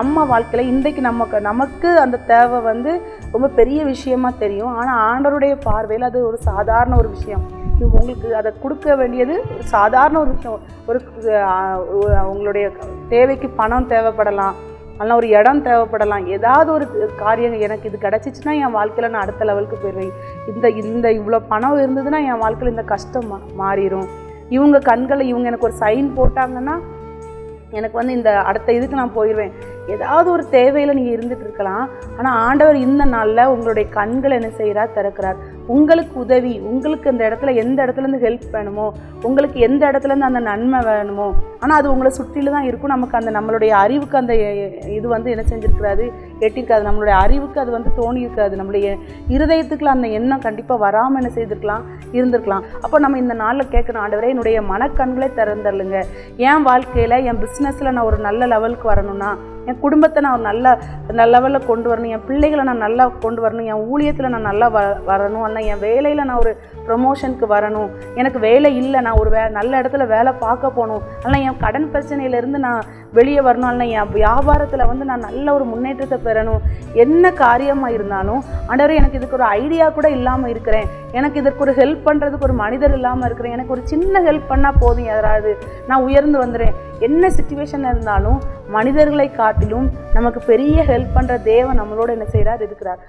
நம்ம வாழ்க்கையில் இன்றைக்கு நமக்கு அந்த தேவை வந்து ரொம்ப பெரிய விஷயமா தெரியும். ஆனால் ஆண்டவருடைய பார்வையில் அது ஒரு சாதாரண ஒரு விஷயம். உங்களுக்கு அதை கொடுக்க வேண்டியது ஒரு சாதாரண ஒரு விஷயம். உங்களுடைய தேவைக்கு பணம் தேவைப்படலாம், அல்ல ஒரு இடம் தேவைப்படலாம், ஏதாவது ஒரு காரியம் எனக்கு இது கிடச்சிச்சின்னா என் வாழ்க்கையில் நான் அடுத்த லெவலுக்கு போயிடுவேன். இந்த இவ்வளோ பணம் இருந்ததுன்னா என் வாழ்க்கையில் இந்த கஷ்டம் மாறிடும். இவங்க கண்களை இவங்க எனக்கு ஒரு சைன் போட்டாங்கன்னா எனக்கு வந்து இந்த அடுத்த இதுக்கு நான் போயிடுவேன். ஏதாவது ஒரு தேவையில் நீங்கள் இருந்துட்டு இருக்கலாம். ஆனால் ஆண்டவர் இந்த நாளில் உங்களுடைய கண்களை என்ன செய்கிறார்? திறக்கிறார். உங்களுக்கு உதவி, உங்களுக்கு இந்த இடத்துல எந்த இடத்துலேருந்து ஹெல்ப் வேணுமோ, உங்களுக்கு எந்த இடத்துலேருந்து அந்த நன்மை வேணுமோ, ஆனால் அது உங்களை சுற்றில தான் இருக்கும். நமக்கு அந்த நம்மளுடைய அறிவுக்கு அந்த இது வந்து என்ன செஞ்சுருக்காது? எட்டிருக்காது. நம்மளுடைய அறிவுக்கு அது வந்து தோணி இருக்காது. நம்மளுடைய இருதயத்துக்குள்ள அந்த எண்ணம் கண்டிப்பாக வராமல் என்ன செய்திருக்கலாம்? இருந்திருக்கலாம். அப்போ நம்ம இந்த நாளில் கேட்கணும், ஆண்டவரே என்னுடைய மனக்கண்களை திறந்துடலுங்க. என் வாழ்க்கையில் என் பிஸ்னஸில் நான் ஒரு நல்ல லெவலுக்கு வரணும்னா, என் குடும்பத்தை நான் ஒரு நல்ல லெவலில் கொண்டு வரணும், என் பிள்ளைகளை நான் நல்லா கொண்டு வரணும், என் ஊழியத்தில் நான் நல்லா வரணும், அல்ல என் வேலையில் நான் ஒரு ப்ரொமோஷனுக்கு வரணும், எனக்கு வேலை இல்லை நான் ஒரு நல்ல இடத்துல வேலை பார்க்க போகணும், அல்ல என் கடன் பிரச்சனையிலேருந்து நான் வெளியே வரணும், அல்ல என் வியாபாரத்தில் வந்து நான் நல்ல ஒரு முன்னேற்றத்தை பெறணும். என்ன காரியமாக இருந்தாலும் ஆண்டவரே எனக்கு இதுக்கு ஒரு ஐடியா கூட இல்லாமல் இருக்கிறேன், எனக்கு இதற்கு ஒரு ஹெல்ப் பண்ணுறதுக்கு ஒரு மனிதர் இல்லாமல் இருக்கிறேன், எனக்கு ஒரு சின்ன ஹெல்ப் பண்ணால் போதும், யாராவது நான் உயர்ந்து வந்துடுறேன். என்ன சிச்சுவேஷன் இருந்தாலும் மனிதர்களை காட்டிலும் நமக்கு பெரிய ஹெல்ப் பண்ணுற தேவன் நம்மளோட என்ன செய்கிறார்? இருக்கிறார்.